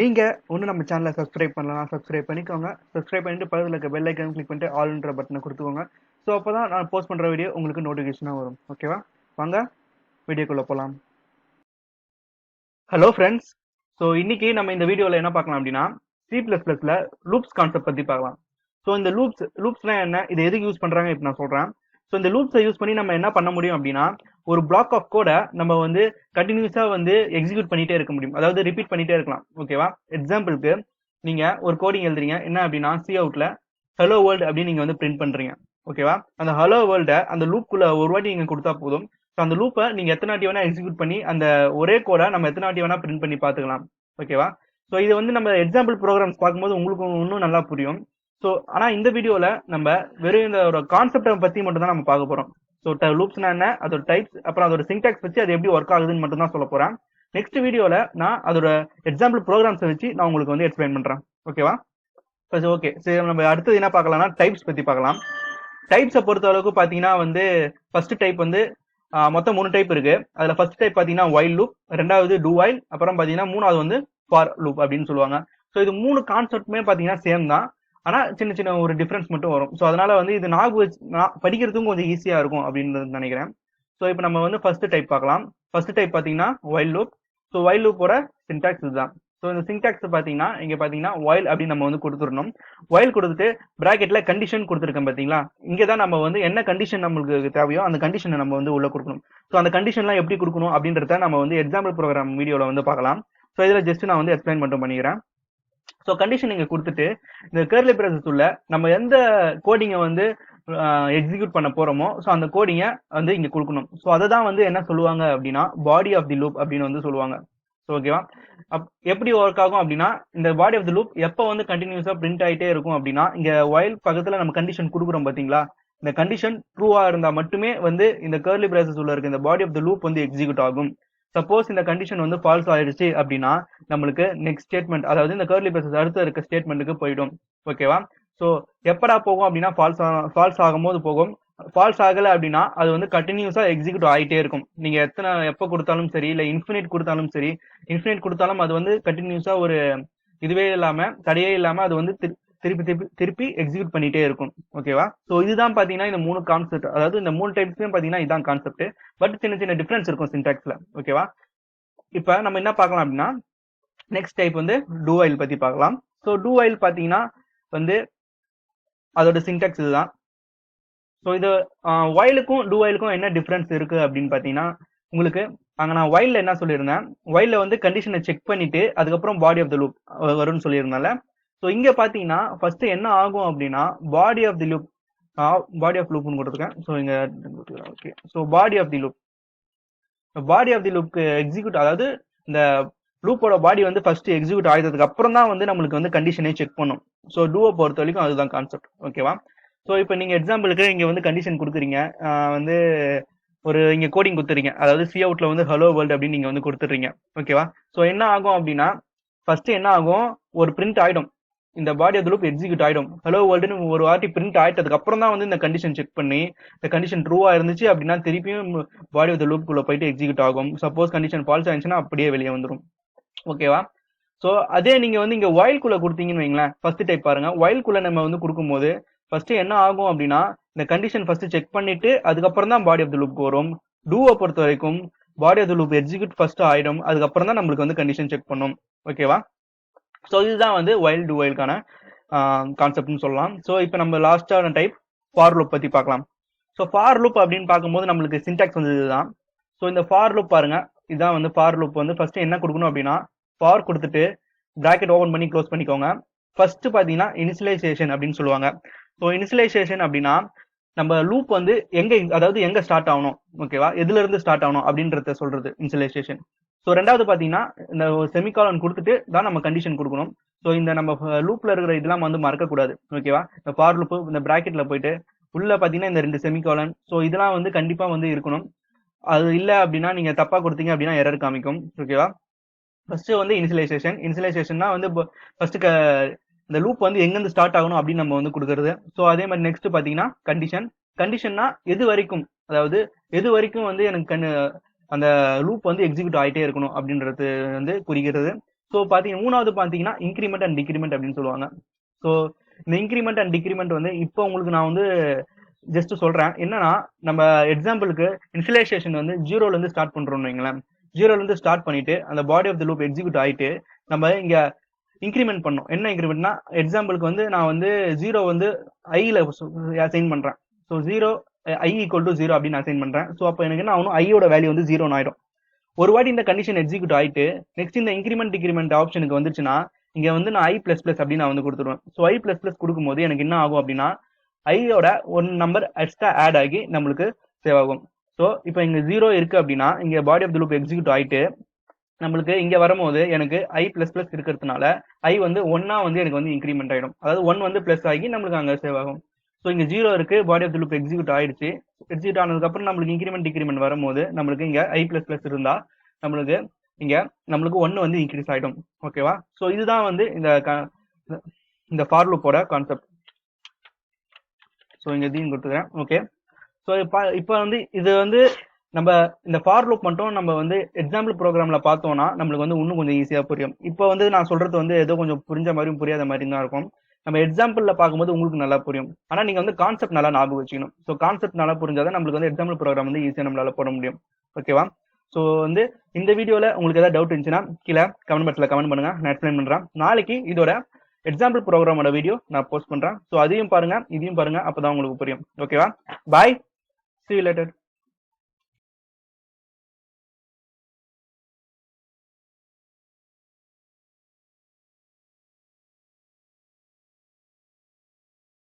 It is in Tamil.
நீங்க ஒன்று நம்ம சேனலை சப்ஸ்கிரைப் பண்ணலாம், சப்ஸ்கிரைப் பண்ணிக்கோங்க. சப்ஸ்கிரைப் பண்ணிட்டு பக்கத்தில் இருக்க பெல் ஐக்கன் கிளிக் பண்ணிட்டு ஆல்ன்ற பட்டனை கொடுத்துக்கோங்க. ஸோ அப்போ தான் நான் போஸ்ட் பண்ணுற வீடியோ உங்களுக்கு நோட்டிஃபிகேஷனாக வரும். ஓகேவா? வாங்க வீடியோக்குள்ளே போகலாம். Hello friends. ஸோ இன்னைக்கு நம்ம இந்த வீடியோவில் என்ன பார்க்கலாம் அப்படின்னா, C++ல லூப்ஸ் கான்செப்ட் பற்றி பார்க்கலாம். ஸோ இந்த லூப்ஸ்னா என்ன, இது எதுக்கு யூஸ் பண்ணுறாங்க இப்போ நான் சொல்கிறேன். ஸோ இந்த லூப்ஸை யூஸ் பண்ணி நம்ம என்ன பண்ண முடியும் அப்படின்னா, ஒரு பிளாக் ஆஃப் கோடை நம்ம வந்து கண்டினியூஸாக வந்து எக்ஸிக்யூட் பண்ணிட்டே இருக்க முடியும், அதாவது ரிப்பீட் பண்ணிட்டே இருக்கலாம். ஓகேவா? எக்ஸாம்பிளுக்கு நீங்க ஒரு கோடிங் எழுதுறீங்க, என்ன அப்படின்னா சி அவுட்ல ஹலோ வேர்ல்டு அப்படின்னு நீங்க வந்து பிரிண்ட் பண்றீங்க. ஓகேவா? அந்த ஹலோ வேர்ல்டை அந்த லூப்புக்குள்ள ஒரு வாட்டி நீங்க கொடுத்தா போதும். ஸோ அந்த லூப்பை நீங்க எத்தனை வாட்டி வேணா எக்ஸிக்யூட் பண்ணி அந்த ஒரே கோடை நம்ம எத்தனை வாட்டி வேணா பிரிண்ட் பண்ணி பார்த்துக்கலாம். ஓகேவா? ஸோ இது வந்து நம்ம எக்ஸாம்பிள் ப்ரோக்ராம்ஸ் பார்க்கும்போது உங்களுக்கு இன்னும் நல்லா புரியும். ஸோ ஆனா இந்த வீடியோல நம்ம வெறும் இந்த ஒரு கான்செப்டை பத்தி மட்டும் தான் நம்ம பார்க்க போறோம். ஸோ லூப்ஸ்னா என்ன, அதோட டைப்ஸ், அப்புறம் அதோட சின்டாக்ஸ் வச்சு அது எப்படி ஒர்க் ஆகுதுன்னு மட்டும் தான் சொல்ல போறேன். நெக்ஸ்ட் வீடியோல நான் அதோட எக்ஸாம்பிள் ப்ரோக்ராம்ஸை வச்சு நான் உங்களுக்கு வந்து எக்ஸ்பிளைன் பண்றேன். ஓகேவா? ஓகே, சரி, நம்ம அடுத்தது என்ன பார்க்கலாம்னா டைப்ஸ் பத்தி பார்க்கலாம். டைப்ஸை பொறுத்த அளவுக்கு பாத்தீங்கன்னா வந்து ஃபர்ஸ்ட் டைப் வந்து மொத்தம் 3 டைப் இருக்கு. அதுல ஃபர்ஸ்ட் டைப் பாத்தீங்கன்னா வைல் லூப், ரெண்டாவது டூ வைல், அப்புறம் பாத்தீங்கன்னா மூணாவது வந்து ஃபார் லூப் அப்படின்னு சொல்லுவாங்க. ஸோ இது 3 கான்செப்ட்மே பாத்தீங்கன்னா சேம் தான், ஆனா சின்ன சின்ன ஒரு டிஃபரன்ஸ் மட்டும் வரும். ஸோ அதனால வந்து இது படிக்கிறதுக்கும் கொஞ்சம் ஈஸியா இருக்கும் அப்படின்னு நினைக்கிறேன். ஸோ இப்போ நம்ம வந்து ஃபர்ஸ்ட் டைப் பார்க்கலாம். ஃபர்ஸ்ட் டைப் பாத்தீங்கன்னா வைல் லூப். ஸோ வைல் லூப்போட சின்டாக்ஸ் இதுதான். ஸோ இந்த சின்டாக்ஸ் பாத்தீங்கன்னா இங்க பாத்தீங்கன்னா வைல் அப்படின்னு நம்ம வந்து கொடுத்துடணும். வைல் கொடுத்துட்டு பிராக்கெட்ல கண்டிஷன் கொடுத்துருக்கேன் பாத்தீங்களா, இங்க தான் நம்ம வந்து என்ன கண்டிஷன் நம்மளுக்கு தேவையோ அந்த கண்டிஷனை நம்ம வந்து உள்ள கொடுக்கணும். ஸோ அந்த கண்டிஷன்லாம் எப்படி கொடுக்கணும் அப்படின்றத நம்ம வந்து எக்ஸாம்பிள் ப்ரோக்ராம் வீடியோல வந்து பார்க்கலாம். ஸோ இதுல ஜஸ்ட் நான் வந்து எக்ஸ்பிளைன் மட்டும் பண்ணிக்கிறேன். ஸோ கண்டிஷன் நீங்க கொடுத்துட்டு இந்த கர்லி பிரேசஸ் உள்ள நம்ம எந்த கோடிங்கை வந்து எக்ஸிக்யூட் பண்ண போறோமோ ஸோ அந்த கோடிங்கை வந்து இங்க கொடுக்கணும். ஸோ அதை தான் வந்து என்ன சொல்லுவாங்க அப்படின்னா பாடி ஆஃப் தி லூப் அப்படின்னு வந்து சொல்லுவாங்க. ஸோ ஓகேவா? எப்படி ஒர்க் ஆகும் அப்படின்னா, இந்த பாடி ஆஃப் தி லூப் எப்போ வந்து கண்டினியூஸா பிரிண்ட் ஆயிட்டே இருக்கும் அப்படின்னா, இங்க வைல் பக்கத்துல நம்ம கண்டிஷன் கொடுக்குறோம் பாத்தீங்களா, இந்த கண்டிஷன் ட்ரூவா இருந்தா மட்டுமே வந்து இந்த கர்லி பிரேசஸ் உள்ள இருக்க இந்த பாடி ஆஃப் தி லூப் வந்து எக்ஸிக்யூட் ஆகும். சப்போஸ் இந்த கண்டிஷன் வந்து ஃபால்ஸ் ஆயிடுச்சு அப்படின்னா நம்மளுக்கு நெக்ஸ்ட் ஸ்டேட்மெண்ட், அதாவது இந்த கர்லி பிரேசஸ் அடுத்து இருக்க ஸ்டேட்மெண்ட்டுக்கு போயிடும். ஓகேவா? ஸோ எப்படா போகும் அப்படின்னா ஃபால்ஸ் ஆகும்போது போகும். ஃபால்ஸ் ஆகல அப்படின்னா அது வந்து கண்டினியூஸா எக்ஸிக்யூட் ஆகிட்டே இருக்கும். நீங்க எப்போ கொடுத்தாலும் சரி, இல்ல இன்ஃபினிட் கொடுத்தாலும் சரி, இன்ஃபினிட் கொடுத்தாலும் அது வந்து கண்டினியூஸா ஒரு இதுவே இல்லாம, தடையே இல்லாம அது வந்து திருப்பி திருப்பி திருப்பி எக்ஸிக்யூட் பண்ணிட்டே இருக்கும். ஓகேவா? ஸோ இதுதான் பாத்தீங்கன்னா இந்த 3 கான்செப்ட், அதாவது இந்த 3 டைப்ஸ்மே பாத்தீங்கன்னா இதான் கான்செப்ட். பட் சின்ன சின்ன டிஃபரன்ஸ் இருக்கும் சின்டாக்ஸ்ல. ஓகேவா? இப்ப நம்ம என்ன பார்க்கலாம் அப்படின்னா, நெக்ஸ்ட் டைப் வந்து டூ வைல் பத்தி பார்க்கலாம். ஸோ டூ வைல் பாத்தீங்கன்னா வந்து அதோட சின்டாக்ஸ் இதுதான். ஸோ இது வைலுக்கும் டூ வைலுக்கும் என்ன டிஃபரன்ஸ் இருக்கு அப்படின்னு பாத்தீங்கன்னா, உங்களுக்கு அங்க நான் வைல்ல என்ன சொல்லியிருந்தேன், வைல்ல வந்து கண்டிஷனை செக் பண்ணிட்டு அதுக்கப்புறம் பாடி ஆஃப் த லூப் வரும்னு சொல்லியிருந்தால. ஸோ இங்க பாத்தீங்கன்னா ஃபர்ஸ்ட் என்ன ஆகும் அப்படின்னா body of the loop, body of லூப்னு கொடுத்துருக்கேன். ஸோ இங்க okay, so body of the loop, body of the லூப்க்கு எக்ஸிக்யூட், அதாவது இந்த லூப்போட பாடி வந்து ஃபர்ஸ்ட் எக்ஸிக்யூட் ஆகிட்டதுக்கு அப்புறம் தான் வந்து நம்மளுக்கு வந்து கண்டிஷனே செக் பண்ணும். ஸோ டூவை பொறுத்த வரைக்கும் அதுதான் கான்செப்ட். ஓகேவா? ஸோ இப்போ நீங்க எக்ஸாம்பிளுக்கு இங்க வந்து கண்டிஷன் கொடுக்குறீங்க, வந்து ஒரு இங்க கோடிங் கொடுத்துறீங்க, அதாவது சி அவுட்ல வந்து ஹலோ வேர்ல்டு அப்படின்னு நீங்க வந்து கொடுத்துறீங்க. ஓகேவா? ஸோ என்ன ஆகும் அப்படின்னா ஃபர்ஸ்ட் என்ன ஆகும், ஒரு பிரிண்ட் ஆயிடும், இந்த body of the loop execute ஆயிடும். ஹலோ வேர்ல்டுன்னு ஒரு வாட்டி பிரிண்ட் ஆயிட்டதுக்கு அப்புறம் தான் வந்து இந்த கண்டிஷன் செக் பண்ணி இந்த கண்டிஷன் ட்ரூவா இருந்துச்சு அப்படின்னா திருப்பியும் பாடி ஆஃப் தி லூப் குள்ள போயிட்டு எக்ஸிக்யூட் ஆகும். சப்போஸ் கண்டிஷன் ஃபால்ஸ் ஆயிடுச்சுன்னா அப்படியே வெளியே வந்துடும். ஓகேவா? ஸோ அதே நீங்க வந்து இங்க வைல் குள்ள கொடுத்தீங்கன்னு வைங்களேன், ஃபர்ஸ்ட் டைப் பாருங்க, வைல் குள்ள நம்ம வந்து கொடுக்கும்போது ஃபர்ஸ்ட் என்ன ஆகும் அப்படின்னா இந்த கண்டிஷன் ஃபர்ஸ்ட் செக் பண்ணிட்டு அதுக்கப்புறம் தான் பாடி ஆஃப் தி லூப் வரும். டூவை பொறுத்த வரைக்கும் body of the loop execute first ஆயிடும், அதுக்கப்புறம் தான் நம்மளுக்கு வந்து கண்டிஷன் செக் பண்ணும். ஓகேவா? ஸோ இதுதான் வந்து வைல் டூ வைல்கான கான்செப்ட்னு சொல்லலாம். ஸோ இப்போ நம்ம லாஸ்டான டைப் ஃபார் லூப் பத்தி பார்க்கலாம். ஸோ ஃபார் லூப் அப்படின்னு பார்க்கும்போது நம்மளுக்கு சின்டாக்ஸ் வந்து இதுதான். ஸோ இந்த ஃபார் லூப் பாருங்க, இதுதான் வந்து ஃபார் லூப். வந்து ஃபர்ஸ்ட் என்ன கொடுக்கணும் அப்படின்னா ஃபார் கொடுத்துட்டு பிராக்கெட் ஓபன் பண்ணி க்ளோஸ் பண்ணிக்கோங்க. ஃபர்ஸ்ட் பாத்தீங்கன்னா இனிஷியலைசேஷன் அப்படின்னு சொல்லுவாங்க. ஸோ இனிஷியலைசேஷன் அப்படின்னா நம்ம லூப் வந்து அதாவது எங்க ஸ்டார்ட் ஆகணும், ஓகேவா, எதுல இருந்து ஸ்டார்ட் ஆகணும் அப்படின்றத சொல்றது இனிஷியலைசேஷன். ஸோ ரெண்டாவது பாத்தீங்கன்னா இந்த செமிகாலன் கொடுத்துட்டு தான் நம்ம கண்டிஷன் கொடுக்கணும். ஸோ இந்த நம்ம லூப்ல இருக்கிற இதெல்லாம் வந்து மறக்கக்கூடாது. ஓகேவா? இந்த ஃபார் லூப் இந்த பிராக்கெட்ல போயிட்டு உள்ள பாத்தீங்கன்னா இந்த 2 செமிகாலன், ஸோ இதெல்லாம் வந்து கண்டிப்பா வந்து இருக்கணும். அது இல்ல அப்படின்னா நீங்க தப்பா கொடுத்தீங்க அப்படின்னா எரர் காமிக்கும். ஓகேவா? ஃபர்ஸ்ட் வந்து இனிஷியலைசேஷன்னா வந்து ஃபர்ஸ்ட் இந்த லூப் வந்து எங்கிருந்து ஸ்டார்ட் ஆகணும் அப்படின்னு நம்ம வந்து கொடுக்கறது. ஸோ அதே மாதிரி நெக்ஸ்ட் பாத்தீங்கன்னா கண்டிஷன்னா எது வரைக்கும், அதாவது எது வரைக்கும் வந்து எனக்கு அந்த லூப் வந்து எக்ஸிக்யூட் ஆகிட்டே இருக்கணும் அப்படின்றது வந்து குறிக்கிறது. ஸோ பாத்தீங்கன்னா மூணாவது பாத்தீங்கன்னா இன்க்ரிமெண்ட் அண்ட் டிக்ரிமெண்ட் அப்படின்னு சொல்லுவாங்க. ஸோ இந்த இன்க்ரிமெண்ட் அண்ட் டிக்ரிமெண்ட் வந்து இப்போ உங்களுக்கு நான் வந்து ஜஸ்ட் சொல்றேன். என்னன்னா நம்ம எக்ஸாம்பிளுக்கு இனிஷியலைசேஷன் வந்து 0ல இருந்து ஸ்டார்ட் பண்றோம்னு வைங்களேன். 0ல இருந்து ஸ்டார்ட் பண்ணிட்டு அந்த body of the loop execute ஆயிட்டு நம்ம இங்க இன்க்ரிமெண்ட் பண்ணோம். என்ன இன்க்ரிமெண்ட்னா எக்ஸாம்பிளுக்கு வந்து நான் வந்து 0 வந்து ஐல அசைன் பண்றேன். ஸோ 0 ஐ ஈக்குவல் டு 0 அப்படின்னு அசைன் பண்றேன். ஸோ அப்போ எனக்கு என்ன ஆகணும், ஐயோட வேல்யூ வந்து 0 ஆயிடும். ஒரு வாட்டி இந்த கண்டிஷன் எக்ஸிக்யூட் ஆயிட்டு நெக்ஸ்ட் இந்த இன்க்ரிமெண்ட் டிக்ரிமெண்ட் ஆப்ஷனுக்கு வந்துச்சுன்னா இங்க வந்து நான் ஐ பிளஸ் பிளஸ் அப்படின்னு நான் வந்து கொடுத்துருவேன். ஸோ ஐ பிளஸ் பிளஸ் கொடுக்கும்போது எனக்கு என்ன ஆகும் அப்படின்னா ஐயோட ஒன் நம்பர் எக்ஸ்ட்ரா ஆட் ஆகி நம்மளுக்கு சேவ் ஆகும். ஸோ இப்போ இங்க 0 இருக்கு அப்படின்னா இங்க body of the loop execute ஆயிட்டு நம்மளுக்கு இங்க வரும்போது எனக்கு ஐ பிளஸ் பிளஸ் இருக்கிறதுனால ஐ வந்து ஒன்னா வந்து எனக்கு வந்து இன்க்ரிமெண்ட் ஆயிடும். அதாவது 1 வந்து பிளஸ் ஆகி நம்மளுக்கு அங்க சேவ் ஆகும். ஸோ இங்க 0 இருக்கு, body of the loop execute ஆயிடுச்சு. எக்ஸிக்யூட் ஆனதுக்கு அப்புறம் நம்மளுக்கு இன்க்ரிமெண்ட் டிக்ரிமெண்ட் வரும்போது நம்மளுக்கு இங்க ஐ பிளஸ் பிளஸ் இருந்தா நம்மளுக்கு இங்க நம்மளுக்கு 1 வந்து இன்க்ரீஸ் ஆயிடும். ஓகேவா? ஸோ இதுதான் வந்து இந்த ஃபார் லூப்போட கான்செப்ட். ஸோ இங்க இதையும் கொடுத்துக்கிறேன். ஓகே, ஸோ இப்போ வந்து இது வந்து நம்ம இந்த ஃபார் லூப் மட்டும் நம்ம வந்து எக்ஸாம்பிள் ப்ரோக்ராம்ல பார்த்தோம்னா நம்மளுக்கு வந்து இன்னும் கொஞ்சம் ஈஸியா புரியும். இப்போ வந்து நான் சொல்றது வந்து ஏதோ கொஞ்சம் புரிஞ்ச மாதிரியும் புரியாத மாதிரியும் தான் இருக்கும். நம்ம எக்ஸாம்பிள்ல பார்க்கும்போது உங்களுக்கு நல்லா புரியும். ஆனா நீங்க வந்து கான்செப்ட் நல்லா ஞாபகம் வச்சுக்கணும். ஸோ கான்செப்ட் நல்லா புரிஞ்சாதான் நம்மளுக்கு வந்து எக்ஸாம்பிள் ப்ரோக்ராம் வந்து ஈஸியா நம்மளால போட முடியும். ஓகேவா? ஸோ வந்து இந்த வீடியோல உங்களுக்கு ஏதாவது டவுட் இருந்துச்சுன்னா கீழே கமெண்ட் பாக்ஸ்ல கமெண்ட் பண்ணுங்க, நான் எக்ஸ்பிளைன் பண்றேன். நாளைக்கு இதோட எக்ஸாம்பிள் ப்ரோக்ராமோட வீடியோ நான் போஸ்ட் பண்றேன். ஸோ அதையும் பாருங்க, இதையும் பாருங்க, அப்பதான் உங்களுக்கு புரியும். ஓகேவா? பாய், see you later.